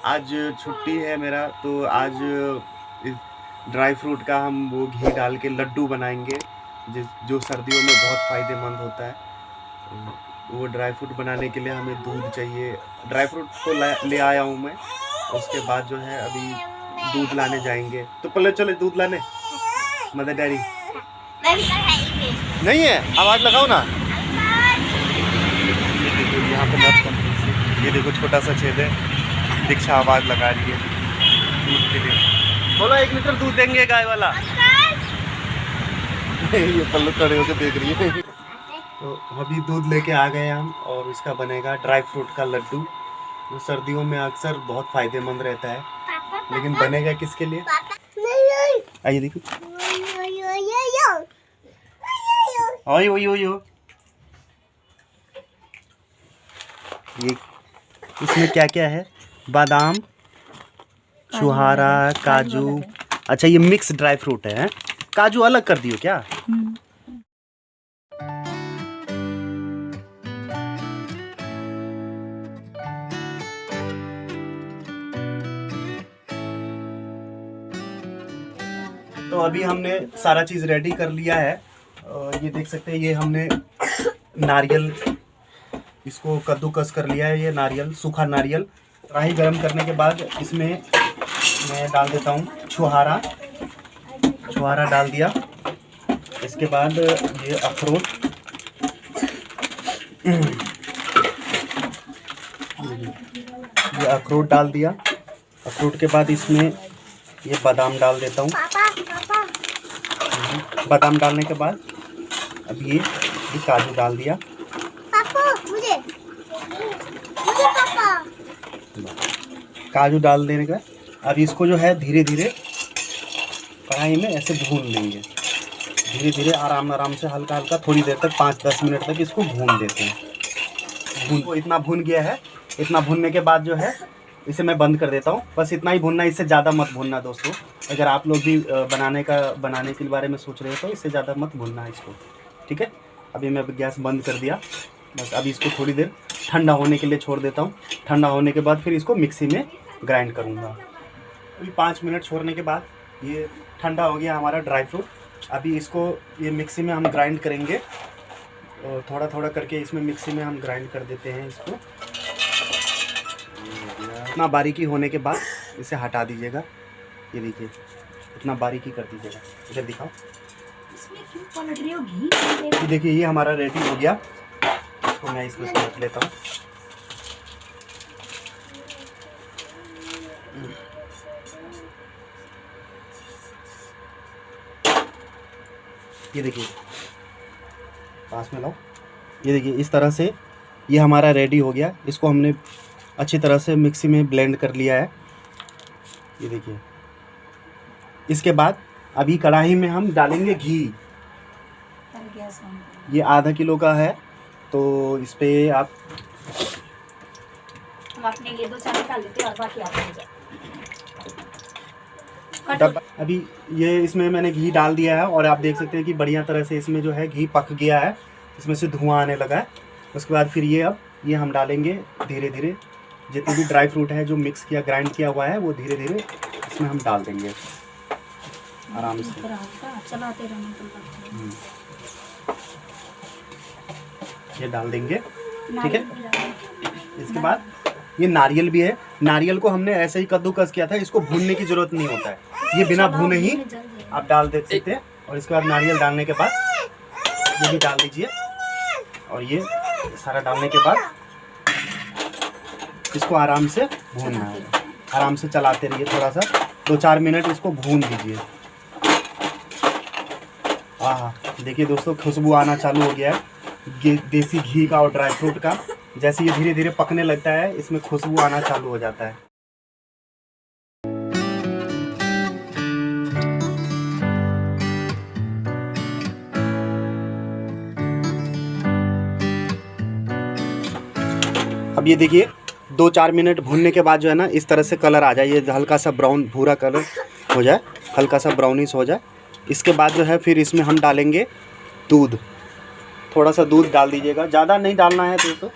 आज छुट्टी है मेरा, तो आज इस ड्राई फ्रूट का हम वो घी डाल के लड्डू बनाएंगे, जो सर्दियों में बहुत फ़ायदेमंद होता है। वो ड्राई फ्रूट बनाने के लिए हमें दूध चाहिए। ड्राई फ्रूट तो ले आया हूँ मैं। उसके बाद जो है अभी दूध लाने जाएंगे, तो पहले चलो दूध लाने। मदर डैडी नहीं है, आवाज़ लगाओ ना। ये देखो यहाँ पे नर्स कंपनी से, ये देखो छोटा सा छेद है, दीक्षा आवाज़ लगा रही है दूध के लिए। बोलो 1 लीटर दूध देंगे गाय वाला। ये पल्लू खड़े होकर देख रही है। तो अभी दूध लेके आ गए हम, और इसका बनेगा ड्राई फ्रूट का लड्डू, जो सर्दियों में अक्सर बहुत फ़ायदेमंद रहता है। लेकिन बनेगा किसके लिए? आइए देखो। ये इसमें क्या क्या है? बादाम, छुहारा, काजू। अच्छा, ये मिक्स ड्राई फ्रूट है। काजू अलग कर दियो क्या? तो अभी हमने सारा चीज़ रेडी कर लिया है। ये देख सकते हैं, ये हमने नारियल, इसको कद्दूकस कर लिया है। ये नारियल, सूखा नारियल। कढ़ाई गरम करने के बाद इसमें मैं डाल देता हूँ छुहारा। छुहारा डाल दिया। इसके बाद ये अखरोट, ये अखरोट डाल दिया। अखरोट के बाद इसमें ये बादाम डाल देता हूँ। बादाम डालने के बाद अब ये काजू डाल दिया। काजू डाल देने का अब इसको जो है धीरे धीरे कढ़ाई में ऐसे भून लेंगे। धीरे धीरे आराम आराम से, हल्का हल्का, थोड़ी देर तक, 5-10 मिनट तक इसको भून देते हैं। को इतना भून गया है। इतना भूनने के बाद जो है इसे मैं बंद कर देता हूँ। बस इतना ही भूनना, इससे ज़्यादा मत भूनना दोस्तों। अगर आप लोग भी बनाने के बारे में सोच रहे हो तो इससे ज़्यादा मत भूनना इसको, ठीक है। अभी मैं गैस बंद कर दिया। बस अभी इसको थोड़ी देर ठंडा होने के लिए छोड़ देता हूँ। ठंडा होने के बाद फिर इसको मिक्सी में ग्राइंड करूँगा। अभी 5 मिनट छोड़ने के बाद ये ठंडा हो गया हमारा ड्राई फ्रूट। अभी इसको ये मिक्सी में हम ग्राइंड करेंगे, और थोड़ा थोड़ा करके इसमें मिक्सी में हम ग्राइंड कर देते हैं इसको। इतना बारीकी होने के बाद इसे हटा दीजिएगा। ये देखिए, इतना बारीकी कर दीजिएगा। इधर दिखाओ। इसमें क्यों पलट रही हो? घी देखिए, ये हमारा रेडी हो गया। इसको मैं इसमें रख लेता हूँ। ये देखिए, पास में लाओ। ये देखिए, इस तरह से ये हमारा रेडी हो गया। इसको हमने अच्छी तरह से मिक्सी में ब्लेंड कर लिया है। ये देखिए, इसके बाद अभी कढ़ाई में हम डालेंगे घी। ये आधा किलो का है, तो इस पे आप हम अपने लिए 2 चम्मच डाल देते हैं और बाकी आप ले जाओ। अभी ये इसमें मैंने घी डाल दिया है, और आप देख सकते हैं कि बढ़िया तरह से इसमें जो है घी पक गया है। इसमें से धुआं आने लगा है। उसके बाद फिर ये हम डालेंगे धीरे धीरे। जितने भी ड्राई फ्रूट है जो मिक्स किया, ग्राइंड किया हुआ है, वो धीरे धीरे इसमें हम डाल देंगे आराम से। चलाते रहना। ये डाल देंगे, ठीक है। इसके बाद ये नारियल भी है। नारियल को हमने ऐसे ही कद्दूकस किया था। इसको भूनने की ज़रूरत नहीं होता है, ये बिना भूने ही आप डाल दे सकते हैं। और इसके बाद नारियल डालने के बाद ये भी डाल दीजिए, और ये सारा डालने के बाद इसको आराम से भूनना है। आराम से चलाते रहिए, थोड़ा सा 2-4 मिनट इसको भून दीजिए। हाँ, देखिए दोस्तों, खुशबू आना चालू हो गया है देसी घी का और ड्राई फ्रूट का। जैसे ये धीरे धीरे पकने लगता है, इसमें खुशबू आना चालू हो जाता है। अब ये देखिए, 2-4 मिनट भूनने के बाद जो है ना, इस तरह से कलर आ जाए। ये हल्का सा ब्राउन भूरा कलर हो जाए, हल्का सा ब्राउनिश हो जाए। इसके बाद जो है फिर इसमें हम डालेंगे दूध। थोड़ा सा दूध डाल दीजिएगा, ज़्यादा नहीं डालना है दोस्तों,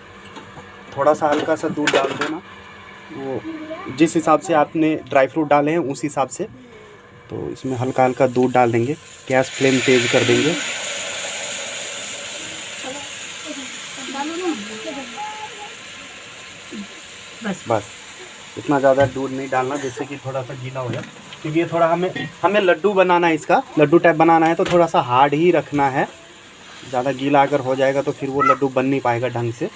थोड़ा सा हल्का सा दूध डाल देना। वो जिस हिसाब से आपने ड्राई फ्रूट डाले हैं उस हिसाब से। तो इसमें हल्का हल्का दूध डाल देंगे, गैस फ्लेम तेज़ कर देंगे। बस इतना ज़्यादा दूध नहीं डालना जिससे कि थोड़ा सा गीला हो जाए, क्योंकि ये थोड़ा हमें लड्डू बनाना है, इसका लड्डू टाइप बनाना है, तो थोड़ा सा हार्ड ही रखना है। ज़्यादा गीला अगर हो जाएगा तो फिर वो लड्डू बन नहीं पाएगा ढंग से।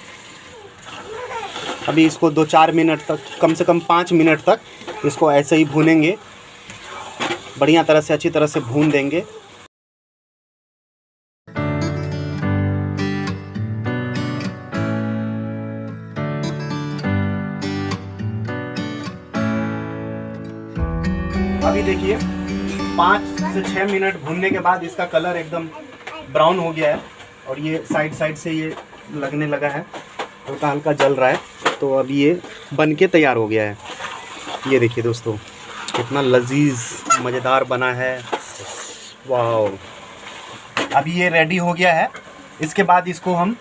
अभी इसको 2-4 मिनट तक, कम से कम 5 मिनट तक इसको ऐसे ही भूनेंगे, बढ़िया तरह से, अच्छी तरह से भून देंगे। अभी देखिए 5 से 6 मिनट भूनने के बाद इसका कलर एकदम ब्राउन हो गया है और ये साइड से ये लगने लगा है, हल्का हल्का जल रहा है। तो अब ये बन के तैयार हो गया है। ये देखिए दोस्तों कितना लजीज मज़ेदार बना है, वाह। अभी ये रेडी हो गया है। इसके बाद इसको हम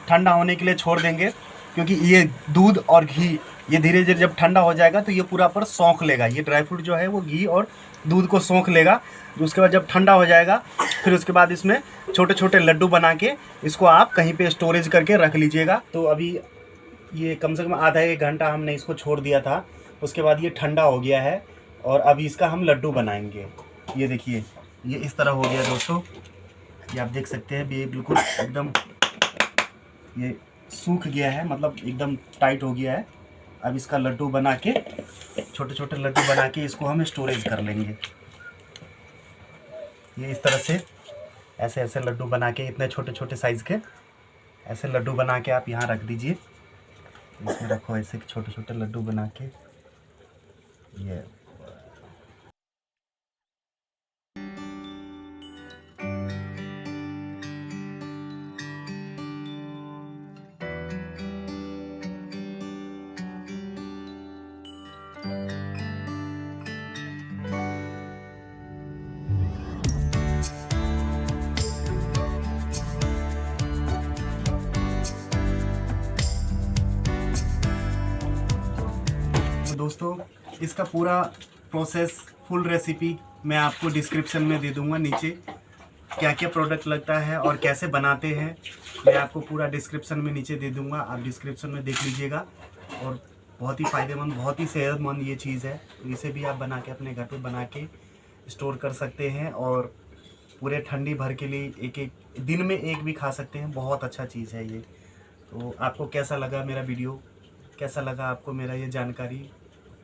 ठंडा होने के लिए छोड़ देंगे, क्योंकि ये दूध और घी ये धीरे धीरे जब ठंडा हो जाएगा तो ये पूरा पर सौंख लेगा। ये ड्राई फ्रूट जो है वो घी और दूध को सौंख लेगा। तो उसके बाद जब ठंडा हो जाएगा फिर उसके बाद इसमें छोटे छोटे लड्डू बना के इसको आप कहीं पे स्टोरेज करके रख लीजिएगा। तो अभी ये कम से कम आधा 1 घंटा हमने इसको छोड़ दिया था। उसके बाद ये ठंडा हो गया है और अभी इसका हम लड्डू बनाएंगे। ये देखिए ये इस तरह हो गया दोस्तों, ये आप देख सकते हैं। ये बिल्कुल एकदम ये सूख गया है, मतलब एकदम टाइट हो गया है। अब इसका लड्डू बना के, छोटे छोटे लड्डू बना के इसको हम स्टोरेज कर लेंगे। ये इस तरह से ऐसे ऐसे लड्डू बना के, इतने छोटे छोटे साइज़ के ऐसे लड्डू बना के आप यहाँ रख दीजिए। इसमें रखो ऐसे छोटे छोटे लड्डू बना के। ये दोस्तों इसका पूरा प्रोसेस, फुल रेसिपी मैं आपको डिस्क्रिप्शन में दे दूंगा। नीचे क्या क्या प्रोडक्ट लगता है और कैसे बनाते हैं मैं आपको पूरा डिस्क्रिप्शन में नीचे दे दूंगा, आप डिस्क्रिप्शन में देख लीजिएगा। और बहुत ही फ़ायदेमंद, बहुत ही सेहतमंद ये चीज़ है। तो इसे भी आप बना के अपने घर पे बना के स्टोर कर सकते हैं और पूरे ठंडी भर के लिए एक दिन में एक भी खा सकते हैं। बहुत अच्छा चीज़ है ये। तो आपको कैसा लगा मेरा वीडियो, कैसा लगा आपको मेरा ये जानकारी?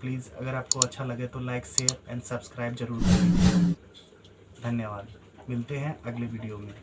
प्लीज़ अगर आपको अच्छा लगे तो लाइक, शेयर एंड सब्सक्राइब जरूर करें। धन्यवाद। मिलते हैं अगले वीडियो में।